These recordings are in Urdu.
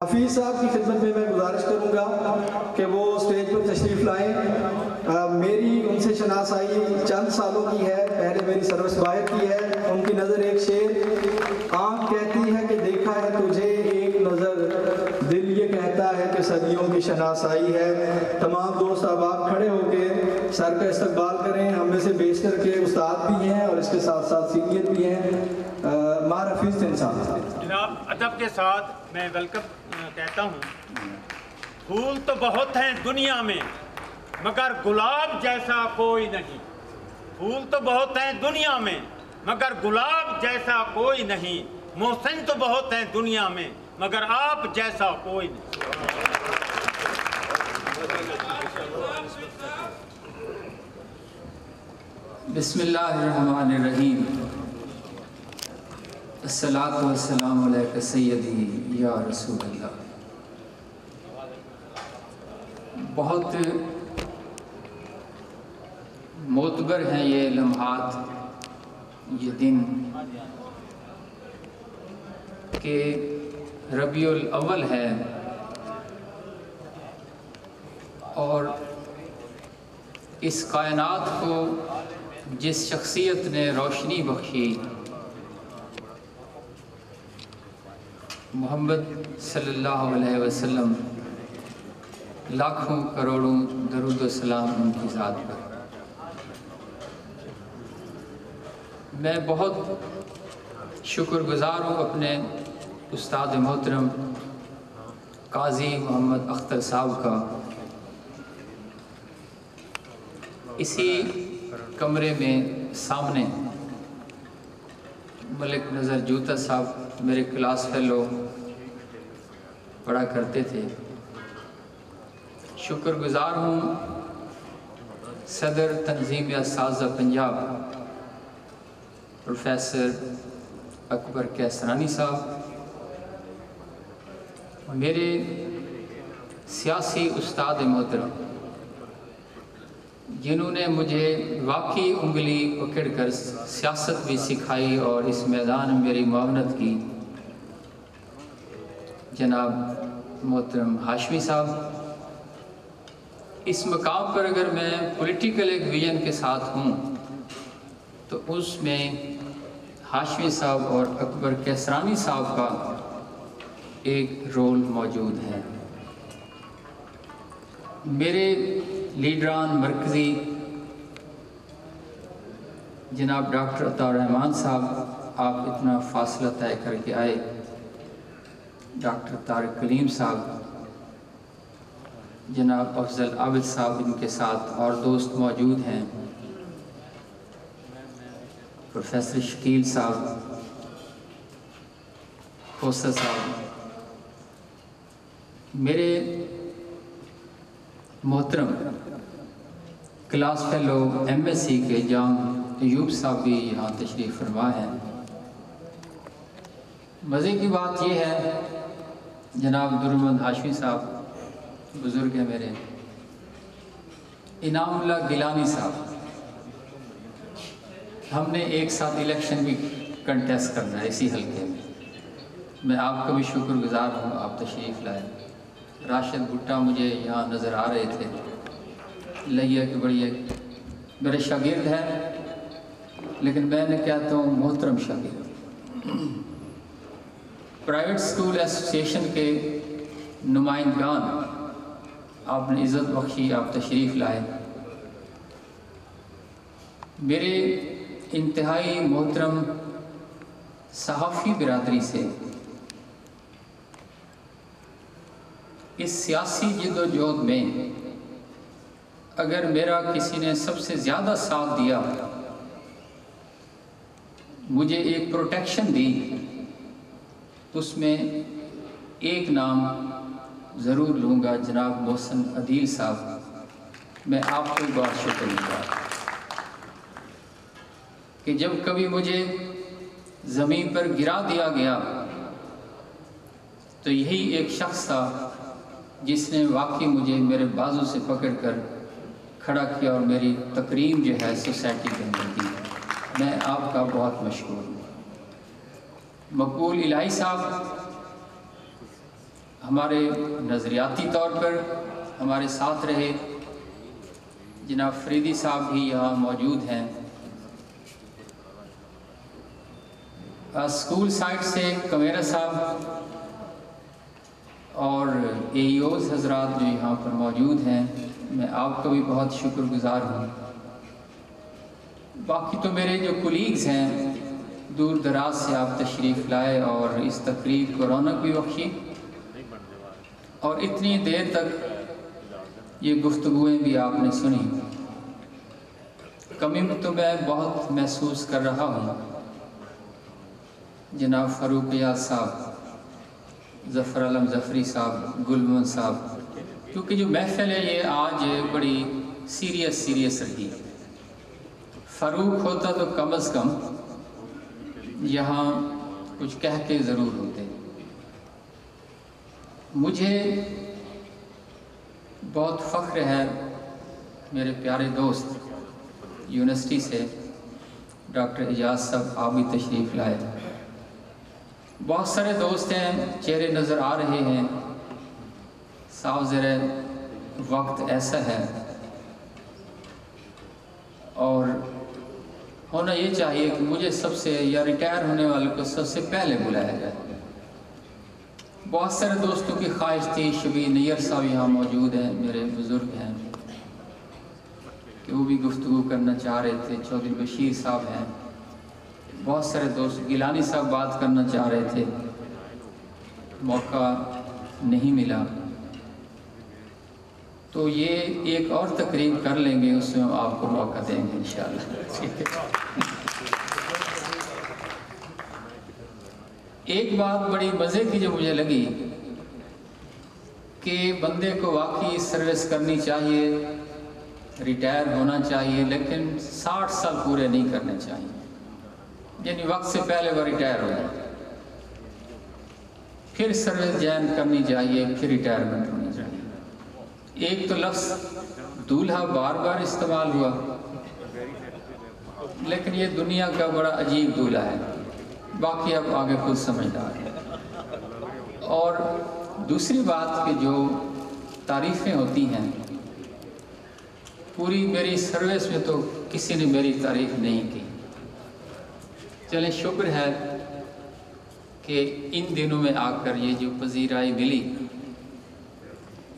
حفیظ صاحب کی خدمت میں گزارش کروں گا کہ وہ اسٹیج پر تشریف لائیں. میری ان سے شناسائی چند سالوں کی ہے، پہلے میری سروس باہر کی ہے. ان کی نظر ایک شعر، آنکھ کہتی ہے کہ دیکھا ہے تجھے ایک نظر، دل یہ کہتا ہے کہ صدیوں کی شناسائی ہے. تمام دوست احباب کھڑے ہو کے سر کا استقبال کریں. ہم میں سے بیشتر کے استاد بھی ہیں اور اس کے ساتھ ساتھ سینئر بھی ہیں. مار حفیظ انسان جناب، ادب کے ساتھ میں ویلکم کہتا ہوں. پھول تو بہت ہیں دنیا میں مگر گلاب جیسا کوئی نہیں. پھول تو بہت ہیں دنیا میں مگر گلاب جیسا کوئی نہیں. محسن تو بہت ہیں دنیا میں مگر آپ جیسا کوئی نہیں. بسم اللہ الرحمن الرحیم. الصلاۃ والسلام علیک سیدی یا رسول اللہ. بہت معتبر ہیں یہ لمحات، یہ دن کہ ربیع الاول ہے اور اس کائنات کو جس شخصیت نے روشنی بخشی، محمد صلی اللہ علیہ وسلم، لاکھوں کروڑوں درود و سلام ان کی ذات پر. میں بہت شکر گزار ہوں اپنے استاد محترم قاضی محمد اختر صاحب کا. اسی کمرے میں سامنے ملک نظر جوتا صاحب میرے کلاس فیلو پڑھا کرتے تھے. شکر گزار ہوں صدر تنظیم اساتذہ پنجاب پروفیسر اکبر کیسرانی صاحب، میرے سیاسی استاد محترم جنہوں نے مجھے واقعی انگلی پکڑ کر سیاست بھی سکھائی اور اس میدان میں میری معاونت کی، جناب محترم ہاشمی صاحب. اس مقام پر اگر میں پولیٹیکل ایک ویژن کے ساتھ ہوں تو اس میں ہاشمی صاحب اور اکبر کیسرانی صاحب کا ایک رول موجود ہے. میرے لیڈران مرکزی جناب ڈاکٹر عطا الرحمان صاحب، آپ اتنا فاصلہ طے کر کے آئے. ڈاکٹر طارق کلیم صاحب، جناب افضل عابد صاحب ان کے ساتھ اور دوست موجود ہیں. پروفیسر شکیل صاحب، خوسا صاحب، میرے محترم class fellow M S C کے جام ایوب صاحب بھی یہاں تشریف فرما ہے. مزے کی بات یہ ہے جناب درمند ہاشمی صاحب بزرگ ہیں میرے، انعام اللہ گیلانی صاحب، ہم نے ایک ساتھ الیکشن بھی کنٹیسٹ کرنا ہے اسی حلقے میں. میں آپ کا بھی شکر گزار ہوں، آپ تشریف لائے. راشد بھٹا مجھے یہاں نظر آ رہے تھے، لیا کہ بڑی میرے شاگرد ہیں لیکن میں نے کہتا ہوں محترم شاگرد. پرائیویٹ سکول ایسوسیشن کے نمائندگان، آپ نے عزت بخشی، آپ تشریف لائے. میرے انتہائی محترم صحافی برادری سے اس سیاسی جد و جہد میں اگر میرا کسی نے سب سے زیادہ ساتھ دیا، مجھے ایک پروٹیکشن دی، اس میں ایک نام ضرور لوں گا، جناب محسن عدیل صاحب. میں آپ کو بہت شکر گزار کہ جب کبھی مجھے زمین پر گرا دیا گیا تو یہی ایک شخص تھا جس نے واقعی مجھے میرے بازو سے پکڑ کر کھڑا کیا اور میری تکریم جو ہے سوسائٹی کے اندر دی. میں آپ کا بہت مشکور ہوں. مقبول الہی صاحب، ہمارے نظریاتی طور پر ہمارے ساتھ رہے، جناب فریدی صاحب بھی یہاں موجود ہیں، اسکول سائٹ سے کمیرہ صاحب اور اے ای اوز حضرات جو یہاں پر موجود ہیں، میں آپ کا بھی بہت شکر گزار ہوں۔ باقی تو میرے جو کولیگز ہیں، دور دراز سے آپ تشریف لائے اور اس تقریب کو رونق بھی بخشی، اور اتنی دیر تک یہ گفتگویں بھی آپ نے سنی۔ کمی تو میں بہت محسوس کر رہا ہوں، جناب فاروق یاد صاحب، ظفر علم ظفری صاحب، گلمن صاحب، کیونکہ جو محفل ہے یہ آج بڑی سیریس رہی۔ فاروق ہوتا تو کم از کم یہاں کچھ کہہ کے ضرور ہوتے۔ مجھے بہت فخر ہے، میرے پیارے دوست یونیورسٹی سے ڈاکٹر اعجاز صاحب آپ بھی تشریف لائے، بہت سارے دوست ہیں، چہرے نظر آ رہے ہیں، صاحب ذرا وقت ایسا ہے اور ہونا یہ چاہیے کہ مجھے سب سے یا ریٹائر ہونے والے کو سب سے پہلے بلایا جائے۔ بہت سارے دوستوں کی خواہش تھی، شبیر نیر صاحب یہاں موجود ہیں، میرے بزرگ ہیں، کہ وہ بھی گفتگو کرنا چاہ رہے تھے، چودھری بشیر صاحب ہیں، بہت سارے دوست، گیلانی صاحب بات کرنا چاہ رہے تھے، موقع نہیں ملا۔ تو یہ ایک اور تقریب کر لیں گے، اس میں ہم آپ کو موقع دیں گے انشاءاللہ۔ ایک بات بڑی مزے کی جو مجھے لگی کہ بندے کو واقعی سروس کرنی چاہیے، ریٹائر ہونا چاہیے، لیکن 60 سال پورے نہیں کرنے چاہیے، یعنی وقت سے پہلے وہ ریٹائر ہو جائے، پھر سروس جوائن کرنی چاہیے، پھر ریٹائرمنٹ ہونی چاہیے۔ ایک تو لفظ دولہا بار بار استعمال ہوا، لیکن یہ دنیا کا بڑا عجیب دولہا ہے، باقی اب آگے خود سمجھدار ہے۔ اور دوسری بات کہ جو تعریفیں ہوتی ہیں، پوری میری سروس میں تو کسی نے میری تعریف نہیں کی، چلیں شکر ہے کہ ان دنوں میں آ کر یہ جو پذیرائی ملی،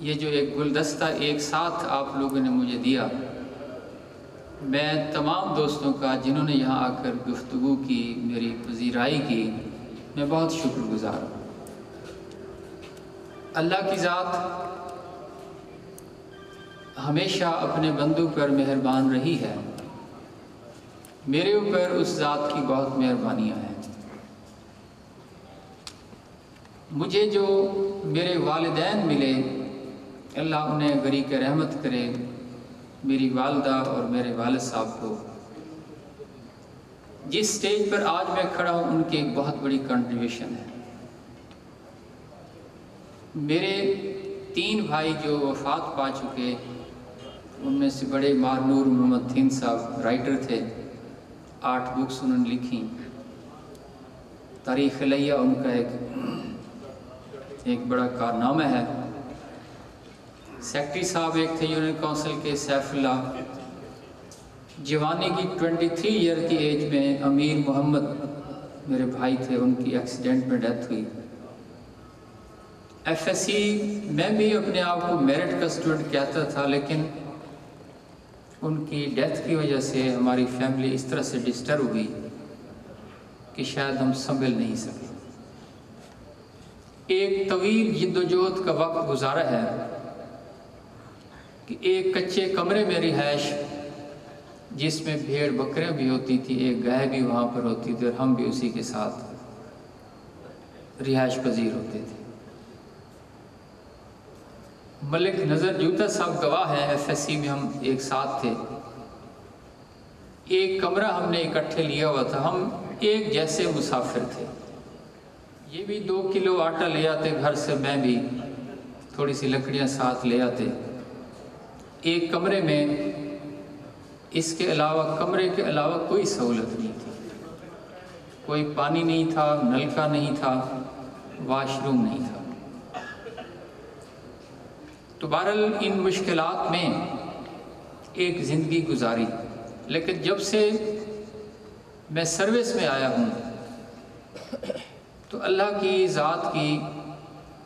یہ جو ایک گلدستہ ایک ساتھ آپ لوگوں نے مجھے دیا، میں تمام دوستوں کا جنہوں نے یہاں آ کر گفتگو کی، میری پذیرائی کی، میں بہت شکر گزار ہوں۔ اللہ کی ذات ہمیشہ اپنے بندوں پر مہربان رہی ہے، میرے اوپر اس ذات کی بہت مہربانیاں ہیں۔ مجھے جو میرے والدین ملے، اللہ انہیں غریق رحمت کرے، میری والدہ اور میرے والد صاحب کو، جس سٹیج پر آج میں کھڑا ہوں ان کی ایک بہت بڑی کنٹریبیوشن ہے۔ میرے 3 بھائی جو وفات پا چکے، ان میں سے بڑے مارنور محمد تھین صاحب رائٹر تھے، 8 بکس انہوں نے لکھی، تاریخ علیہ ان کا ایک بڑا کارنامہ ہے۔ سیکٹری صاحب ایک تھے یونین کونسل کے، سیف اللہ، جوانی کی 23 ایئر کی ایج میں امیر محمد میرے بھائی تھے، ان کی ایکسیڈنٹ میں ڈیتھ ہوئی۔ ایف ایس سی میں بھی اپنے آپ کو میرٹ کا اسٹوڈنٹ کہتا تھا، لیکن ان کی ڈیتھ کی وجہ سے ہماری فیملی اس طرح سے ڈسٹرب ہوئی کہ شاید ہم سنبھل نہیں سکے۔ ایک طویل جدوجہد کا وقت گزارا ہے کہ ایک کچے کمرے میں رہائش، جس میں بھیڑ بکریاں بھی ہوتی تھی، ایک گائے بھی وہاں پر ہوتی تھی، اور ہم بھی اسی کے ساتھ رہائش پذیر ہوتے تھے۔ ملک نظر جوتا صاحب گواہ ہیں، ایف ایس سی میں ہم ایک ساتھ تھے، ایک کمرہ ہم نے اکٹھے لیا ہوا تھا، ہم ایک جیسے مسافر تھے۔ یہ بھی 2 کلو آٹا لے آتے گھر سے، میں بھی تھوڑی سی لکڑیاں ساتھ لے آتے، ایک کمرے میں۔ اس کے علاوہ کمرے کے علاوہ کوئی سہولت نہیں تھی، کوئی پانی نہیں تھا، نل کا نہیں تھا، واش روم نہیں تھا۔ تو بہرحال ان مشکلات میں ایک زندگی گزاری، لیکن جب سے میں سروس میں آیا ہوں تو اللہ کی ذات کی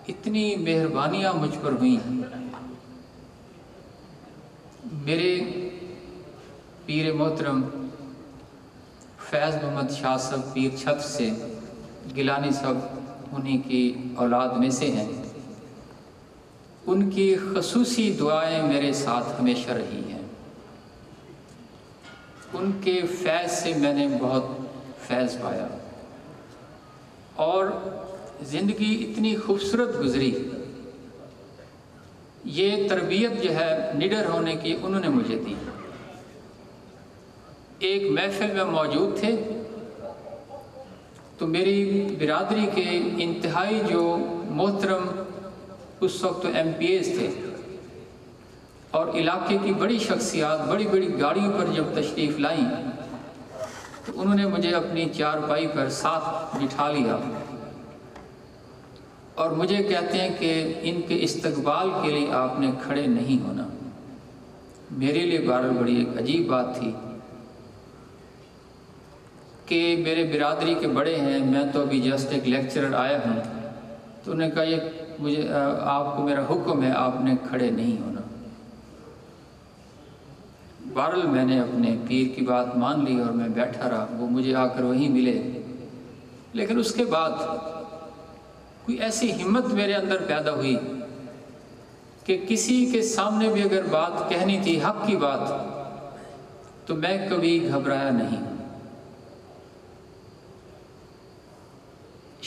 اتنی مہربانیاں مجھ پر ہوئیں۔ میرے پیر محترم فیض محمد شاہ صاحب پیر چھت سے گیلانی صاحب انہیں کی اولاد میں سے ہیں، ان کی خصوصی دعائیں میرے ساتھ ہمیشہ رہی ہیں۔ ان کے فیض سے میں نے بہت فیض پایا اور زندگی اتنی خوبصورت گزری۔ یہ تربیت جو ہے نڈر ہونے کی انہوں نے مجھے دی۔ ایک محفل میں موجود تھے تو میری برادری کے انتہائی جو محترم اس وقت ایم پی ایز تھے اور علاقے کی بڑی شخصیات بڑی بڑی گاڑیوں پر جب تشریف لائیں تو انہوں نے مجھے اپنی چارپائی پر ساتھ بٹھا لیا اور مجھے کہتے ہیں کہ ان کے استقبال کے لیے آپ نے کھڑے نہیں ہونا۔ میرے لیے بہرحال بڑی ایک عجیب بات تھی کہ میرے برادری کے بڑے ہیں، میں تو ابھی جسٹ ایک لیکچرر آیا ہوں، تو انہوں نے کہا یہ مجھے آپ کو میرا حکم ہے، آپ نے کھڑے نہیں ہونا۔ بہرحال میں نے اپنے پیر کی بات مان لی اور میں بیٹھا رہا، وہ مجھے آ کر وہیں ملے، لیکن اس کے بعد کوئی ایسی ہمت میرے اندر پیدا ہوئی کہ کسی کے سامنے بھی اگر بات کہنی تھی حق کی بات تو میں کبھی گھبرایا نہیں۔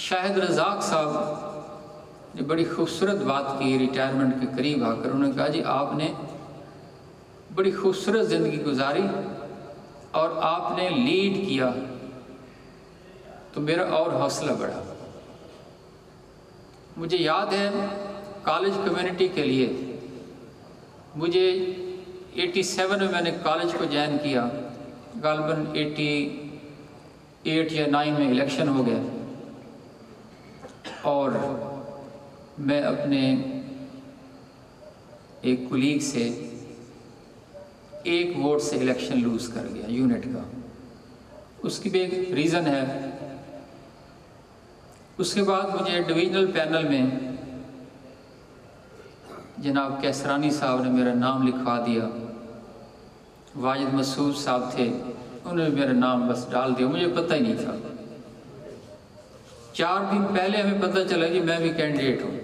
شاہد رزاق صاحب نے بڑی خوبصورت بات کی ریٹائرمنٹ کے قریب آ کر، انہوں نے کہا جی آپ نے بڑی خوبصورت زندگی گزاری اور آپ نے لیڈ کیا تو میرا اور حوصلہ بڑھا۔ مجھے یاد ہے کالج کمیونٹی کے لیے مجھے 87 میں نے کالج کو جوائن کیا، غالباً 88 یا 9 میں الیکشن ہو گیا اور میں اپنے ایک کولیگ سے 1 ووٹ سے الیکشن لوز کر گیا یونٹ کا۔ اس کی بھی ایک ریزن ہے۔ اس کے بعد مجھے ڈویژنل پینل میں جناب کیسرانی صاحب نے میرا نام لکھوا دیا، واجد مسعود صاحب تھے انہوں نے میرا نام بس ڈال دیا، مجھے پتہ ہی نہیں تھا۔ 4 دن پہلے ہمیں پتہ چلا کہ میں بھی کینڈیڈیٹ ہوں،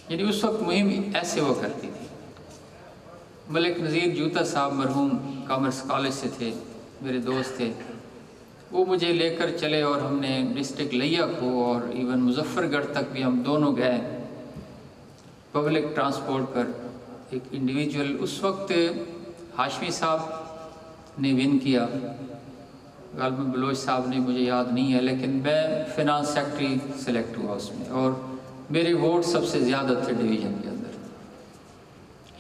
یعنی اس وقت مہم ایسے ہوا کرتی تھی۔ ملک نذیر جوتا صاحب مرحوم کامرس کالج سے تھے، میرے دوست تھے، وہ مجھے لے کر چلے اور ہم نے ڈسٹرکٹ لیا کو اور ایون مظفر گڑھ تک بھی ہم دونوں گئے پبلک ٹرانسپورٹ پر۔ ایک انڈیویجول اس وقت ہاشمی صاحب نے ون کیا، غالباً بلوچ صاحب نے، مجھے یاد نہیں ہے، لیکن میں فنانس سیکٹری سلیکٹ ہوا اس میں اور میرے ووٹ سب سے زیادہ تھے ڈویژن کے اندر۔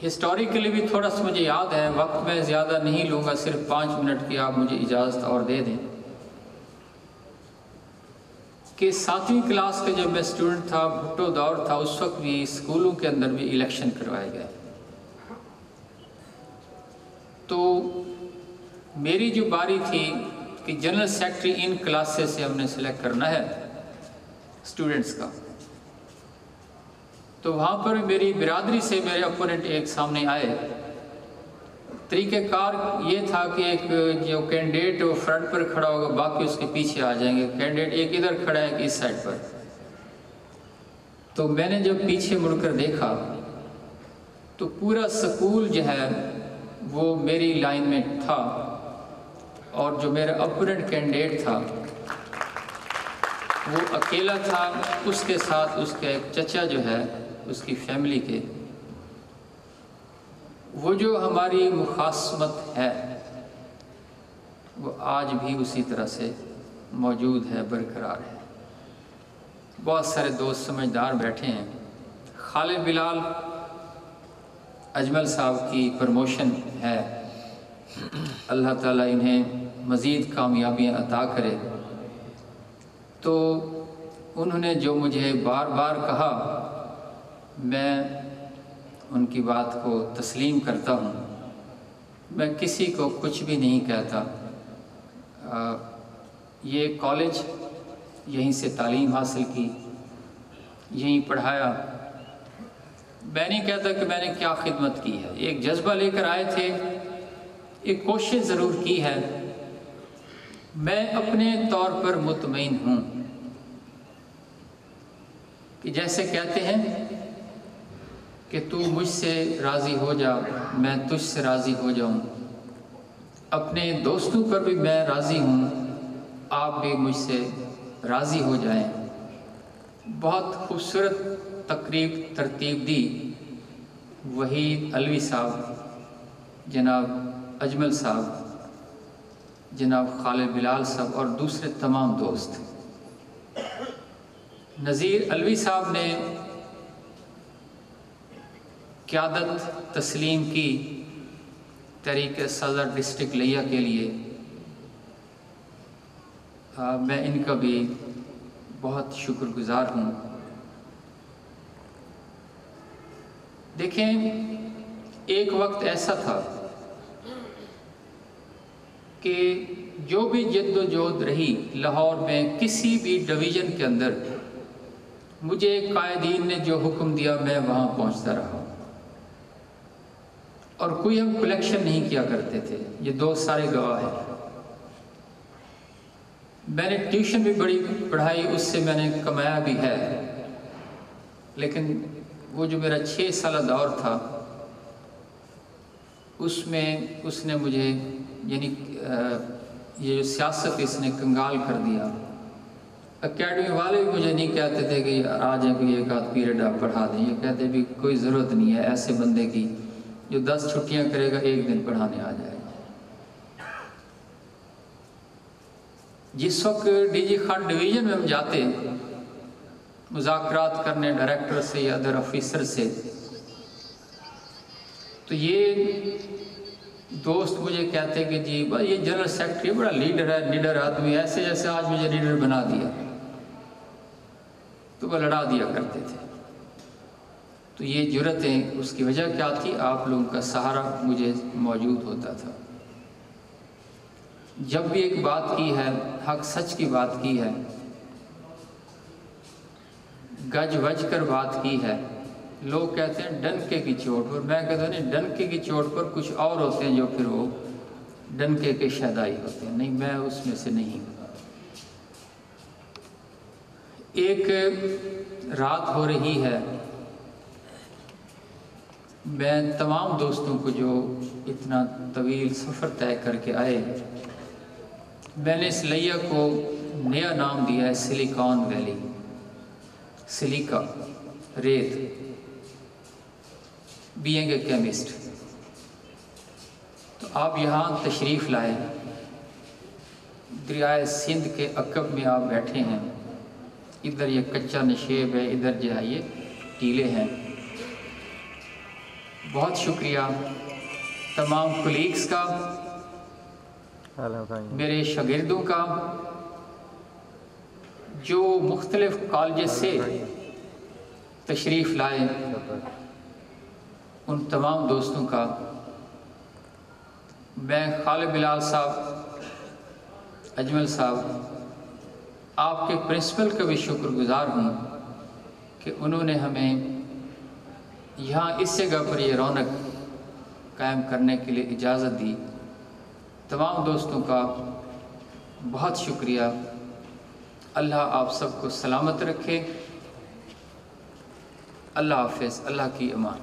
ہسٹوریکلی بھی تھوڑا سا مجھے یاد ہے، وقت میں زیادہ نہیں لوں گا، صرف 5 منٹ کی آپ مجھے اجازت اور دے دیں کہ 7ویں کلاس کا جب میں اسٹوڈنٹ تھا، بھٹو دور تھا، اس وقت بھی اسکولوں کے اندر بھی الیکشن کروائے گئے۔ تو میری جو باری تھی کہ جنرل سیکرٹری ان کلاسز سے ہم نے سلیکٹ کرنا ہے اسٹوڈنٹس کا، تو وہاں پر میری برادری سے میرے اپوننٹ ایک سامنے آئے۔ طریقہ کار یہ تھا کہ ایک جو کینڈیڈیٹ وہ فرنٹ پر کھڑا ہوگا، باقی اس کے پیچھے آ جائیں گے، کینڈیڈیٹ ایک ادھر کھڑا ہے ایک اس سائڈ پر۔ تو میں نے جب پیچھے مڑ کر دیکھا تو پورا سکول جو ہے وہ میری لائن میں تھا اور جو میرا اپوننٹ کینڈیڈیٹ تھا وہ اکیلا تھا، اس کے ساتھ اس کا ایک چچا جو ہے اس کی فیملی کے۔ وہ جو ہماری مخاصمت ہے وہ آج بھی اسی طرح سے موجود ہے، برقرار ہے۔ بہت سارے دوست سمجھدار بیٹھے ہیں۔ خالد بلال اجمل صاحب کی پروموشن ہے، اللہ تعالیٰ انہیں مزید کامیابیاں عطا کرے۔ تو انہوں نے جو مجھے بار بار کہا میں ان کی بات کو تسلیم کرتا ہوں. میں کسی کو کچھ بھی نہیں کہتا. یہ کالج یہیں سے تعلیم حاصل کی, یہیں پڑھایا. میں نہیں کہتا کہ میں نے کیا خدمت کی ہے. ایک جذبہ لے کر آئے تھے, ایک کوشش ضرور کی ہے. میں اپنے طور پر مطمئن ہوں کہ جیسے کہتے ہیں کہ تو مجھ سے راضی ہو جا, میں تجھ سے راضی ہو جاؤں. اپنے دوستوں پر بھی میں راضی ہوں, آپ بھی مجھ سے راضی ہو جائیں. بہت خوبصورت تقریب ترتیب دی وحید علوی صاحب, جناب اجمل صاحب, جناب خالد بلال صاحب اور دوسرے تمام دوست. نذیر علوی صاحب نے قیادت تسلیم کی تحریک صدر ڈسٹرکٹ لیا کے لیے. میں ان کا بھی بہت شکر گزار ہوں. دیکھیں, ایک وقت ایسا تھا کہ جو بھی جد و جہد رہی لاہور میں کسی بھی ڈویژن کے اندر, مجھے قائدین نے جو حکم دیا میں وہاں پہنچتا رہا. اور کوئی ہم کلیکشن نہیں کیا کرتے تھے, یہ دوست سارے گواہ ہیں. میں نے ٹیوشن بھی بڑی پڑھائی, اس سے میں نے کمایا بھی ہے. لیکن وہ جو میرا 6 سالہ دور تھا, اس میں اس نے مجھے, یعنی یہ جو سیاست اس نے کنگال کر دیا. اکیڈمی والے بھی مجھے نہیں کہتے تھے کہ آ جائیں کوئی ایک آدھ پیریڈ آپ پڑھا دیں. یہ کہتے بھی کوئی ضرورت نہیں ہے ایسے بندے کی جو 10 چھٹیاں کرے گا, ایک دن پڑھانے آ جائے گا. جس وقت ڈی جی خان ڈویژن میں ہم جاتے مذاکرات کرنے ڈائریکٹر سے یا ادر آفیسر سے, تو یہ دوست مجھے کہتے کہ جی بھائی یہ جنرل سیکرٹری بڑا لیڈر ہے, لیڈر آدمی, ایسے جیسے آج مجھے لیڈر بنا دیا. تو وہ لڑا دیا کرتے تھے. تو یہ جرأتیں, اس کی وجہ کیا تھی؟ آپ لوگوں کا سہارا مجھے موجود ہوتا تھا. جب بھی ایک بات کی ہے, حق سچ کی بات کی ہے, گج وج کر بات کی ہے, لوگ کہتے ہیں ڈنکے کی چوٹ پر. میں کہتا ہوں نہیں, ڈنکے کی چوٹ پر کچھ اور ہوتے ہیں جو پھر وہ ڈنکے کے شہدائی ہوتے ہیں. نہیں, میں اس میں سے نہیں ہوں. ایک رات ہو رہی ہے, میں تمام دوستوں کو جو اتنا طویل سفر طے کر کے آئے, میں نے اس لیا کو نیا نام دیا ہے سلیکان ویلی. سلیکا, ریت. Being a chemist. تو آپ یہاں تشریف لائے, دریائے سندھ کے عقب میں آپ بیٹھے ہیں. ادھر یہ کچا نشیب ہے, ادھر جو ہے یہ ٹیلے ہیں. بہت شکریہ تمام کولیگز کا, میرے شاگردوں کا, جو مختلف کالجز سے تشریف لائے, ان تمام دوستوں کا. میں خالد بلال صاحب, اجمل صاحب, آپ کے پرنسپل کا بھی شکر گزار ہوں کہ انہوں نے ہمیں یہاں اس جگہ پر یہ رونق قائم کرنے کے لیے اجازت دی. تمام دوستوں کا بہت شکریہ. اللہ آپ سب کو سلامت رکھے. اللہ حافظ. اللہ کی امان.